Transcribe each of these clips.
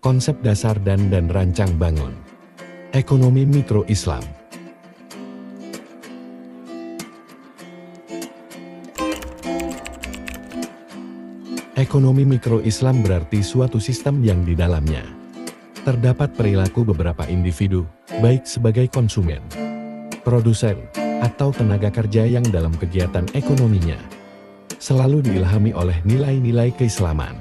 Konsep dasar dan rancang bangun. Ekonomi mikro Islam. Ekonomi mikro Islam berarti suatu sistem yang di dalamnya terdapat perilaku beberapa individu, baik sebagai konsumen, produsen, atau tenaga kerja yang dalam kegiatan ekonominya selalu diilhami oleh nilai-nilai keislaman.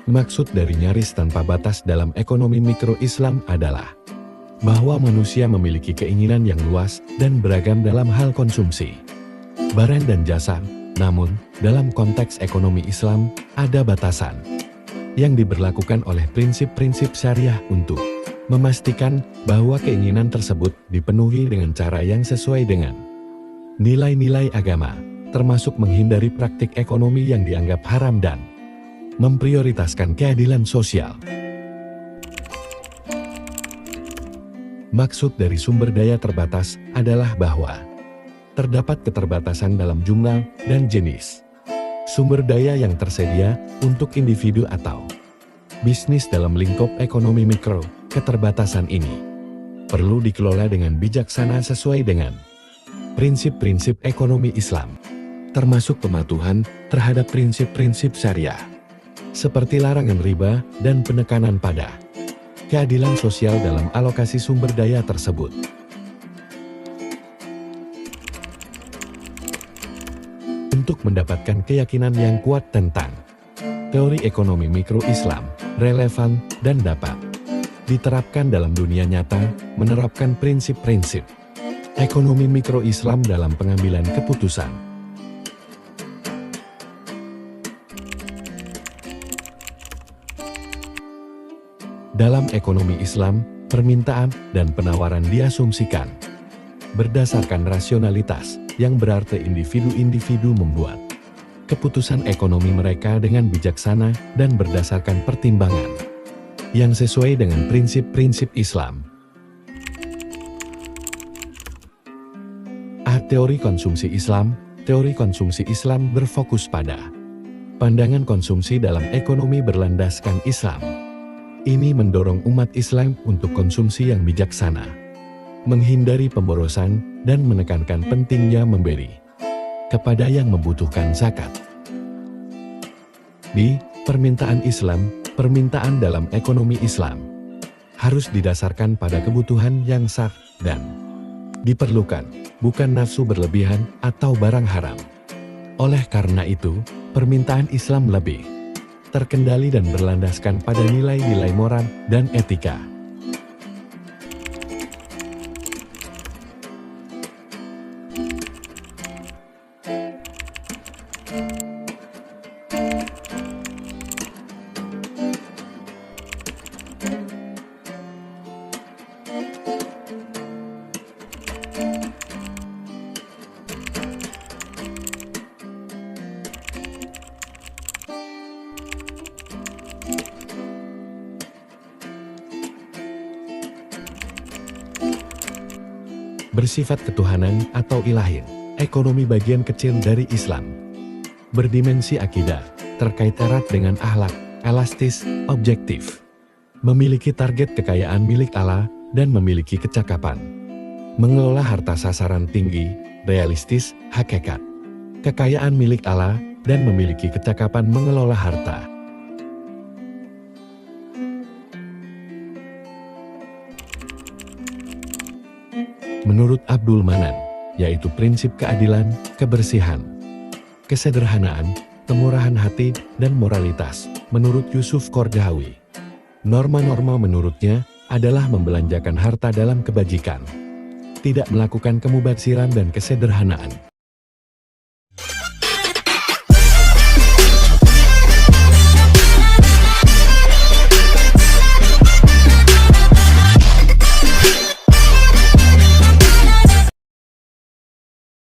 Maksud dari nyaris tanpa batas dalam ekonomi mikro Islam adalah bahwa manusia memiliki keinginan yang luas dan beragam dalam hal konsumsi barang dan jasa. Namun, dalam konteks ekonomi Islam, ada batasan yang diberlakukan oleh prinsip-prinsip syariah untuk memastikan bahwa keinginan tersebut dipenuhi dengan cara yang sesuai dengan nilai-nilai agama, termasuk menghindari praktik ekonomi yang dianggap haram dan memprioritaskan keadilan sosial. Maksud dari sumber daya terbatas adalah bahwa terdapat keterbatasan dalam jumlah dan jenis sumber daya yang tersedia untuk individu atau bisnis dalam lingkup ekonomi mikro. Keterbatasan ini perlu dikelola dengan bijaksana sesuai dengan prinsip-prinsip ekonomi Islam, termasuk pematuhan terhadap prinsip-prinsip syariah, seperti larangan riba dan penekanan pada keadilan sosial dalam alokasi sumber daya tersebut. Untuk mendapatkan keyakinan yang kuat tentang teori ekonomi mikro Islam, relevan dan dapat diterapkan dalam dunia nyata, menerapkan prinsip-prinsip ekonomi mikro Islam dalam pengambilan keputusan. Dalam ekonomi Islam, permintaan dan penawaran diasumsikan berdasarkan rasionalitas, yang berarti individu-individu membuat keputusan ekonomi mereka dengan bijaksana dan berdasarkan pertimbangan yang sesuai dengan prinsip-prinsip Islam. Teori konsumsi Islam. Teori konsumsi Islam berfokus pada pandangan konsumsi dalam ekonomi berlandaskan Islam. Ini mendorong umat Islam untuk konsumsi yang bijaksana, menghindari pemborosan, dan menekankan pentingnya memberi kepada yang membutuhkan zakat. Di permintaan Islam, permintaan dalam ekonomi Islam harus didasarkan pada kebutuhan yang sah dan diperlukan, bukan nafsu berlebihan atau barang haram. Oleh karena itu, permintaan Islam lebih terkendali dan berlandaskan pada nilai-nilai moral dan etika. Bersifat ketuhanan atau ilahin, ekonomi bagian kecil dari Islam. Berdimensi akidah, terkait erat dengan akhlak, elastis, objektif. Memiliki target kekayaan milik Allah, dan memiliki kecakapan mengelola harta sasaran tinggi, realistis, hakikat. Kekayaan milik Allah, dan memiliki kecakapan mengelola harta. Menurut Abdul Manan, yaitu prinsip keadilan, kebersihan, kesederhanaan, kemurahan hati, dan moralitas. Menurut Yusuf Qaradawi, norma-norma menurutnya adalah membelanjakan harta dalam kebajikan, tidak melakukan kemubaziran dan kesederhanaan.